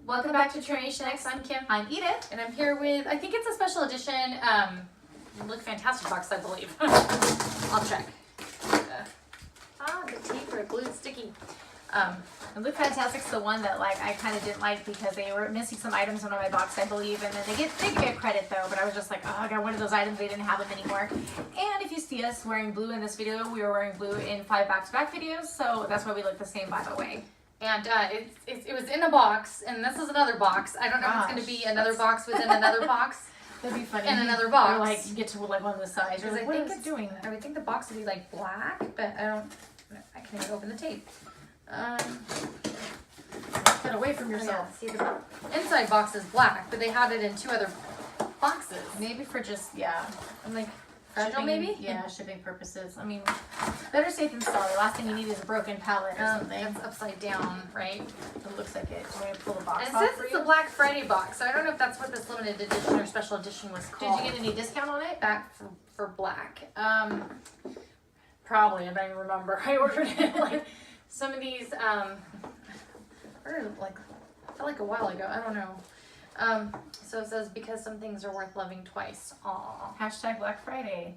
Welcome back to Trination X. I'm Kim. I'm Edith. And I'm here with, I think it's a special edition, Look Fantastic box, I believe. I'll check. The tape are glued sticky. And Look Fantastic's the one that I kind of didn't like because they were missing some items in my box, I believe, and then they get credit though, but I was just like, oh, I got one of those items, they didn't have them anymore. And if you see us wearing blue in this video, we were wearing blue in 5 back-to-back videos, so that's why we look the same, by the way. And it was in a box, and this is another box. I don't know if it's going to be another box within another box. That'd be funny. And another box. Or get to one of the sides. You're like, what is it doing? I would think the box would be black, but I can't even open the tape. Get away from yourself. Yeah, see, the inside box is black, but they had it in 2 other boxes. Maybe for just, I'm like, fragile shipping, maybe? Yeah, shipping purposes. I mean, better safe than sorry. Last thing you need is a broken pallet or something. It's upside down, right? It looks like it. So I'm gonna pull the box and off it says for it's you. a Black Friday box, so I don't know if that's what this limited edition or special edition was called. Did you get any discount on it? Back for black. Probably. I don't even remember. I ordered it some of these. I ordered I felt like a while ago. I don't know. So it says because some things are worth loving twice. Aww. Hashtag Black Friday.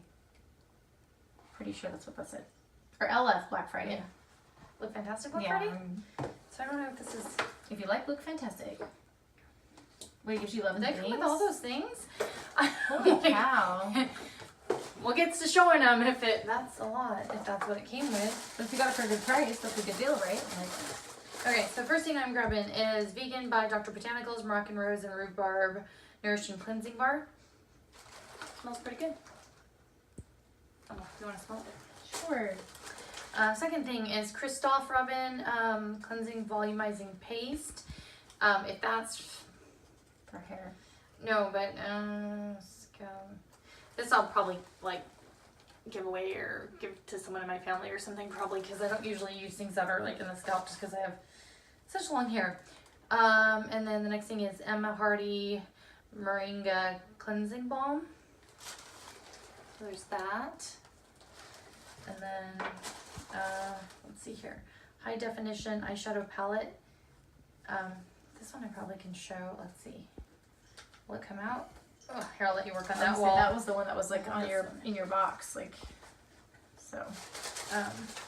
Pretty sure that's what that said. Or LF Black Friday. Yeah. Look Fantastic Black Friday? So I don't know if this is... If you like Look Fantastic. Wait, gives you 11 things? things? Did I come with all those things? Holy cow. We'll get to showing them if that's a lot, if that's what it came with. But if you got it for a good price, that's a good deal, right? Okay, so first thing I'm grabbing is Vegan by Dr. Botanicals Moroccan Rose and Rhubarb Nourishing Cleansing Bar. Smells pretty good. Oh, you want to smell it? Sure. Second thing is Christophe Robin Cleansing Volumizing Paste. If that's for hair. No, but this I'll probably give away or give to someone in my family or something, probably, because I don't usually use things that are in the scalp just because I have such long hair. And then the next thing is Emma Hardy Moringa Cleansing Balm. So there's that. And then let's see here, High Definition Eyeshadow Palette. This one I probably can show. Let's see, will it come out? Oh, here, I'll let you work on that wall. That was the one that was in your box, so. So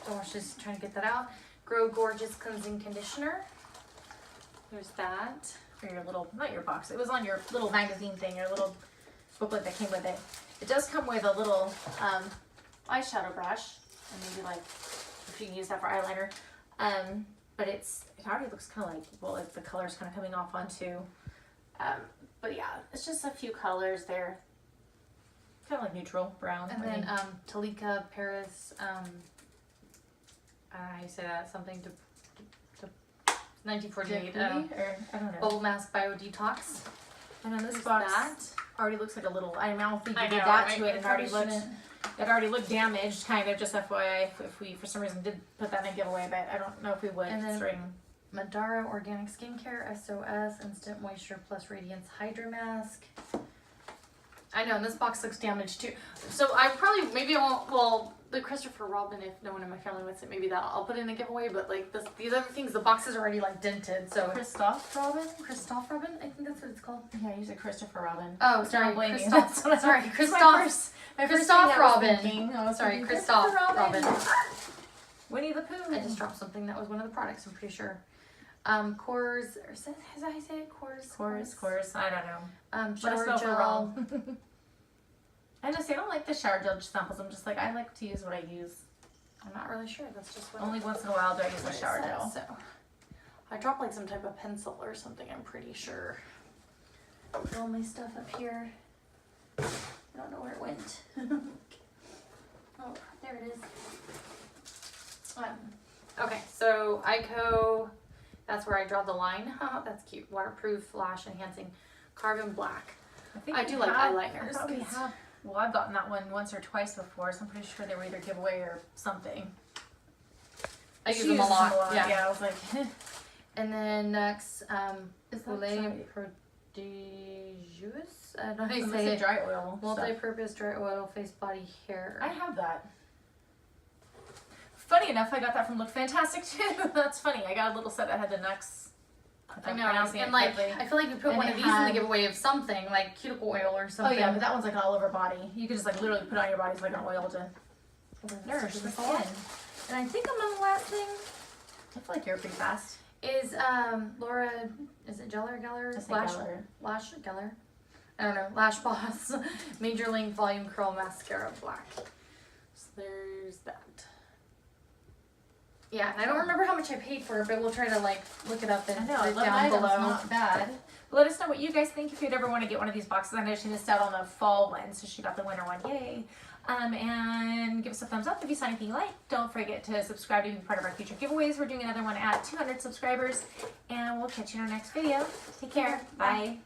I was just trying to get that out. Grow Gorgeous Cleansing Conditioner. There's that. For your little, not your box, it was on your little magazine thing, your little booklet that came with it. It does come with a little eyeshadow brush, and maybe if you can use that for eyeliner. But it already looks kind of the color's kind of coming off onto. But yeah, it's just a few colors there. Kind of neutral brown. And then Talika Paris, how you say that? Something to 1948. I don't know. Bubble Mask Bio Detox. And then this box already looks like a little. I don't think you did that to it. It already looked damaged, kind of. Just FYI, if we for some reason did put that in a giveaway, but I don't know if we would. And then Madara Organic Skincare SOS Instant Moisture Plus Radiance Hydra Mask. I know, and this box looks damaged too. So maybe I won't, well, the Christopher Robin, if no one in my family wants it, maybe I'll put in a giveaway, but these other things, the boxes are already dented, so. Christophe Robin? Christophe Robin? I think that's what it's called. Yeah, you said Christopher Robin. Oh, sorry, Christophe. Sorry, Christophe. Christophe Robin. Oh, sorry, Christophe Robin. Winnie the Pooh. I just dropped something that was one of the products, I'm pretty sure. Cores, or is that how you say it? Cores. I don't know. Shower gel. I don't like the shower gel samples. I'm just I like to use what I use. I'm not really sure. That's just what. Only once in a while do I use a shower gel. So I dropped some type of pencil or something. I'm pretty sure. All my stuff up here. I don't know where it went. Oh, there it is. Okay, so Ico. That's where I draw the line. That's cute. Waterproof, flash enhancing, carbon black. I do like eyeliners. Well, I've gotten that one once or twice before, so I'm pretty sure they were either giveaway or something. I use them a lot. Yeah, I was like. And then next, is Poulet Prodigious? I don't know how you say it. Dry oil. Multi-purpose dry oil face body hair. I have that. Funny enough, I got that from Look Fantastic too. That's funny. I got a little set that had the Nux if I I'm know, pronouncing and it like correctly. I feel like we put And one it of these in had- the giveaway of something like cuticle oil or Oh something. yeah, but that one's like an all over body. You can just like literally put it on your body. It's like an oil to nourish the skin. And I think I'm on the last thing. I feel like you're pretty fast. Is Laura? Is it Geller? I think Lash Geller. Lash Geller. I don't know. Lash Boss Major Length Volume Curl Mascara Black. So there's that. Yeah, and I don't remember how much I paid for it, but we'll try to like look it up and I know, put it 11 down items, below. not bad. Let us know what you guys think if you'd ever want to get one of these boxes. I know she missed out on the fall one, so she got the winter one. Yay! And give us a thumbs up if you saw anything you like. Don't forget to subscribe to be part of our future giveaways. We're doing another one at 200 subscribers, and we'll catch you in our next video. Take care. Bye.